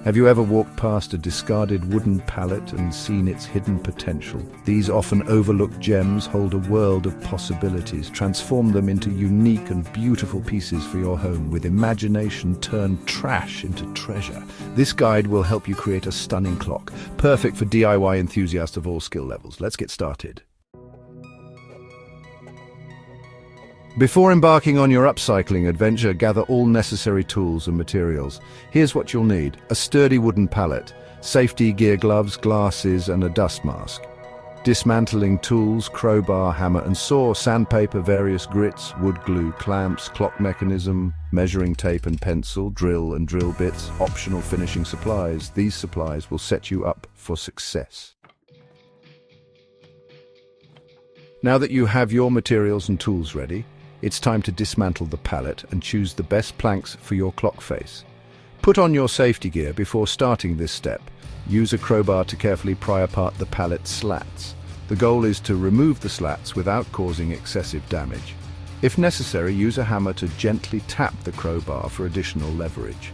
Have you ever walked past a discarded wooden pallet and seen its hidden potential? These often overlooked gems hold a world of possibilities. Transform them into unique and beautiful pieces for your home. With imagination, turn trash into treasure. This guide will help you create a stunning clock, perfect for DIY enthusiasts of all skill levels. Let's get started. Before embarking on your upcycling adventure, gather all necessary tools and materials. Here's what you'll need: a sturdy wooden pallet, safety gear gloves, glasses, and a dust mask. Dismantling tools: crowbar, hammer and saw, sandpaper, various grits, wood glue, clamps, clock mechanism, measuring tape and pencil, drill and drill bits, optional finishing supplies. These supplies will set you up for success. Now that you have your materials and tools ready, it's time to dismantle the pallet and choose the best planks for your clock face. Put on your safety gear before starting this step. Use a crowbar to carefully pry apart the pallet slats. The goal is to remove the slats without causing excessive damage. If necessary, use a hammer to gently tap the crowbar for additional leverage.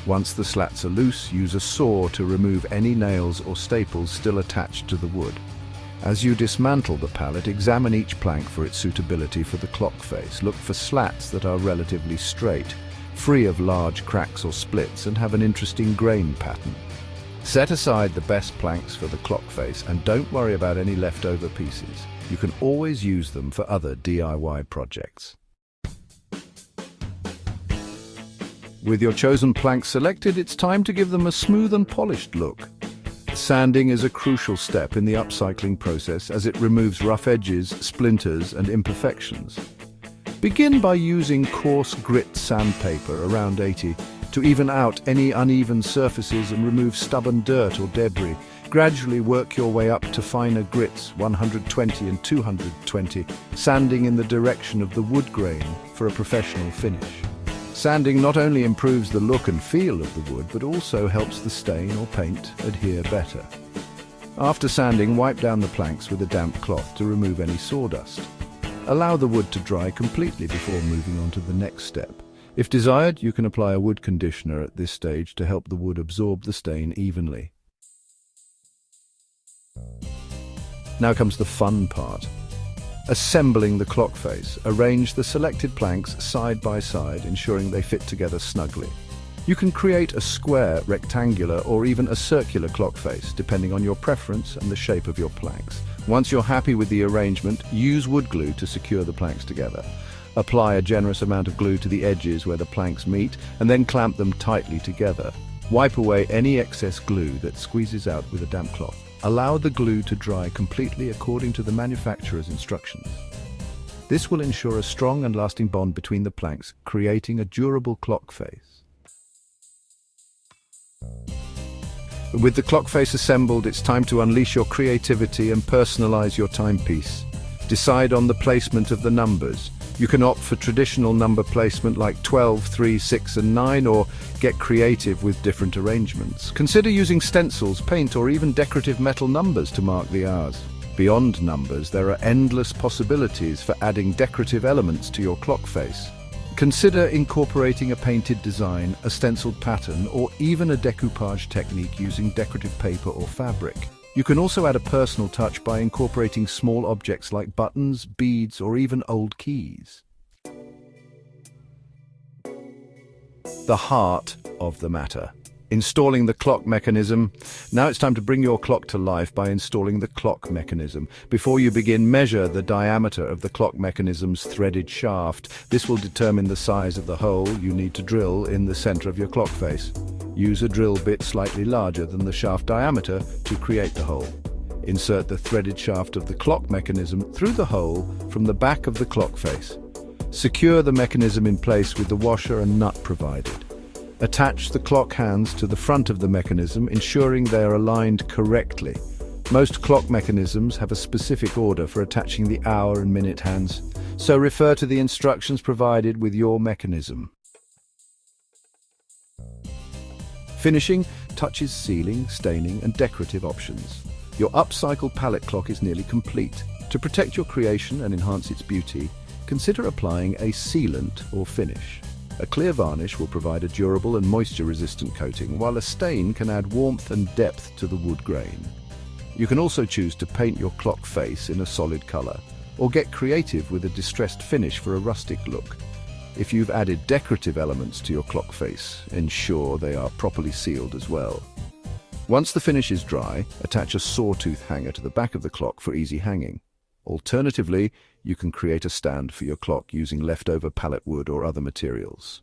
Once the slats are loose, use a saw to remove any nails or staples still attached to the wood. As you dismantle the pallet, examine each plank for its suitability for the clock face. Look for slats that are relatively straight, free of large cracks or splits, and have an interesting grain pattern. Set aside the best planks for the clock face and don't worry about any leftover pieces. You can always use them for other DIY projects. With your chosen planks selected, it's time to give them a smooth and polished look. Sanding is a crucial step in the upcycling process as it removes rough edges, splinters, and imperfections. Begin by using coarse grit sandpaper, around 80, to even out any uneven surfaces and remove stubborn dirt or debris. Gradually work your way up to finer grits, 120 and 220, sanding in the direction of the wood grain for a professional finish. Sanding not only improves the look and feel of the wood, but also helps the stain or paint adhere better. After sanding, wipe down the planks with a damp cloth to remove any sawdust. Allow the wood to dry completely before moving on to the next step. If desired, you can apply a wood conditioner at this stage to help the wood absorb the stain evenly. Now comes the fun part. Assembling the clock face. Arrange the selected planks side by side, ensuring they fit together snugly. You can create a square, rectangular, or even a circular clock face, depending on your preference and the shape of your planks. Once you're happy with the arrangement, use wood glue to secure the planks together. Apply a generous amount of glue to the edges where the planks meet, and then clamp them tightly together. Wipe away any excess glue that squeezes out with a damp cloth. Allow the glue to dry completely according to the manufacturer's instructions. This will ensure a strong and lasting bond between the planks, creating a durable clock face. With the clock face assembled, it's time to unleash your creativity and personalize your timepiece. Decide on the placement of the numbers. You can opt for traditional number placement like 12, 3, 6 and 9, or get creative with different arrangements. Consider using stencils, paint or even decorative metal numbers to mark the hours. Beyond numbers, there are endless possibilities for adding decorative elements to your clock face. Consider incorporating a painted design, a stenciled pattern, or even a decoupage technique using decorative paper or fabric. You can also add a personal touch by incorporating small objects like buttons, beads, or even old keys. The heart of the matter. Installing the clock mechanism. Now it's time to bring your clock to life by installing the clock mechanism. Before you begin, measure the diameter of the clock mechanism's threaded shaft. This will determine the size of the hole you need to drill in the center of your clock face. Use a drill bit slightly larger than the shaft diameter to create the hole. Insert the threaded shaft of the clock mechanism through the hole from the back of the clock face. Secure the mechanism in place with the washer and nut provided. Attach the clock hands to the front of the mechanism, ensuring they are aligned correctly. Most clock mechanisms have a specific order for attaching the hour and minute hands, so refer to the instructions provided with your mechanism. Finishing touches sealing, staining and decorative options. Your upcycled pallet clock is nearly complete. To protect your creation and enhance its beauty, consider applying a sealant or finish. A clear varnish will provide a durable and moisture-resistant coating, while a stain can add warmth and depth to the wood grain. You can also choose to paint your clock face in a solid color, or get creative with a distressed finish for a rustic look. If you've added decorative elements to your clock face, ensure they are properly sealed as well. Once the finish is dry, attach a sawtooth hanger to the back of the clock for easy hanging. Alternatively, you can create a stand for your clock using leftover pallet wood or other materials.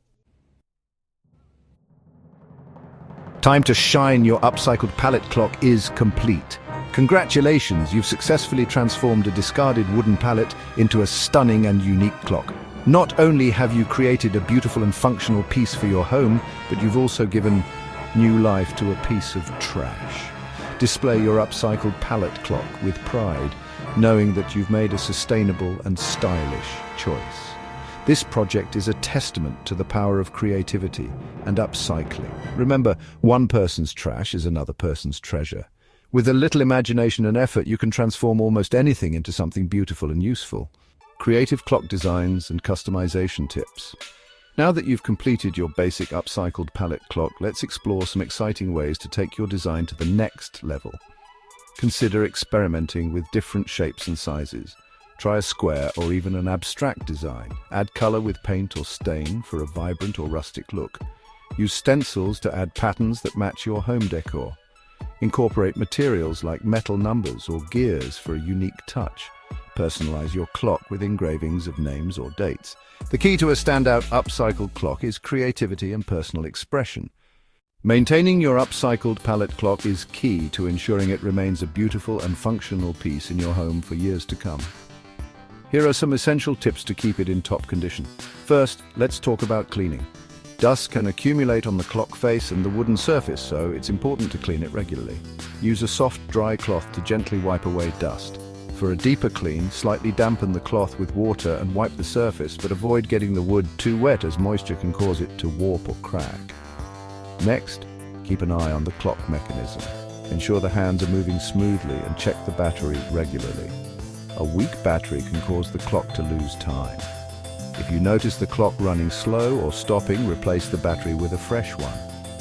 Time to shine. Your upcycled pallet clock is complete. Congratulations, you've successfully transformed a discarded wooden pallet into a stunning and unique clock. Not only have you created a beautiful and functional piece for your home, but you've also given new life to a piece of trash. Display your upcycled pallet clock with pride, knowing that you've made a sustainable and stylish choice. This project is a testament to the power of creativity and upcycling. Remember, one person's trash is another person's treasure. With a little imagination and effort, you can transform almost anything into something beautiful and useful. Creative clock designs and customization tips. Now that you've completed your basic upcycled pallet clock, let's explore some exciting ways to take your design to the next level. Consider experimenting with different shapes and sizes. Try a square or even an abstract design. Add color with paint or stain for a vibrant or rustic look. Use stencils to add patterns that match your home decor. Incorporate materials like metal numbers or gears for a unique touch. Personalize your clock with engravings of names or dates. The key to a standout upcycled clock is creativity and personal expression. Maintaining your upcycled pallet clock is key to ensuring it remains a beautiful and functional piece in your home for years to come. Here are some essential tips to keep it in top condition. First, let's talk about cleaning. Dust can accumulate on the clock face and the wooden surface, so it's important to clean it regularly. Use a soft, dry cloth to gently wipe away dust. For a deeper clean, slightly dampen the cloth with water and wipe the surface, but avoid getting the wood too wet as moisture can cause it to warp or crack. Next, keep an eye on the clock mechanism. Ensure the hands are moving smoothly and check the battery regularly. A weak battery can cause the clock to lose time. If you notice the clock running slow or stopping, replace the battery with a fresh one.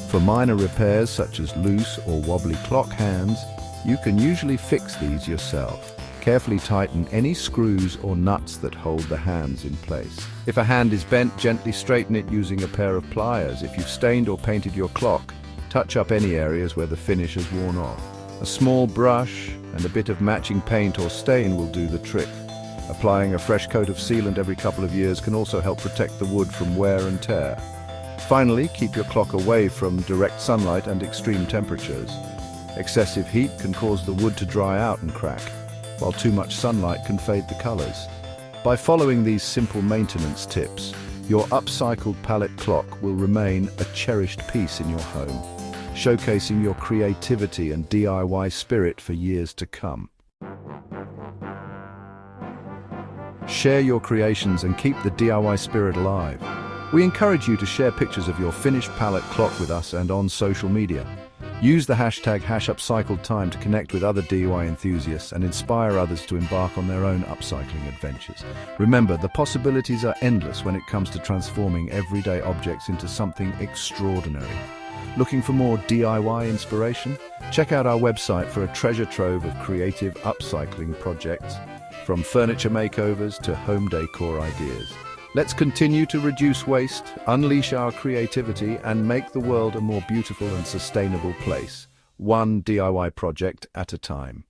For minor repairs such as loose or wobbly clock hands, you can usually fix these yourself. Carefully tighten any screws or nuts that hold the hands in place. If a hand is bent, gently straighten it using a pair of pliers. If you've stained or painted your clock, touch up any areas where the finish has worn off. A small brush and a bit of matching paint or stain will do the trick. Applying a fresh coat of sealant every couple of years can also help protect the wood from wear and tear. Finally, keep your clock away from direct sunlight and extreme temperatures. Excessive heat can cause the wood to dry out and crack, while too much sunlight can fade the colors. By following these simple maintenance tips, your upcycled pallet clock will remain a cherished piece in your home, showcasing your creativity and DIY spirit for years to come. Share your creations and keep the DIY spirit alive. We encourage you to share pictures of your finished pallet clock with us and on social media. Use the hashtag #UpcycledTime to connect with other DIY enthusiasts and inspire others to embark on their own upcycling adventures. Remember, the possibilities are endless when it comes to transforming everyday objects into something extraordinary. Looking for more DIY inspiration? Check out our website for a treasure trove of creative upcycling projects, from furniture makeovers to home decor ideas. Let's continue to reduce waste, unleash our creativity, and make the world a more beautiful and sustainable place, one DIY project at a time.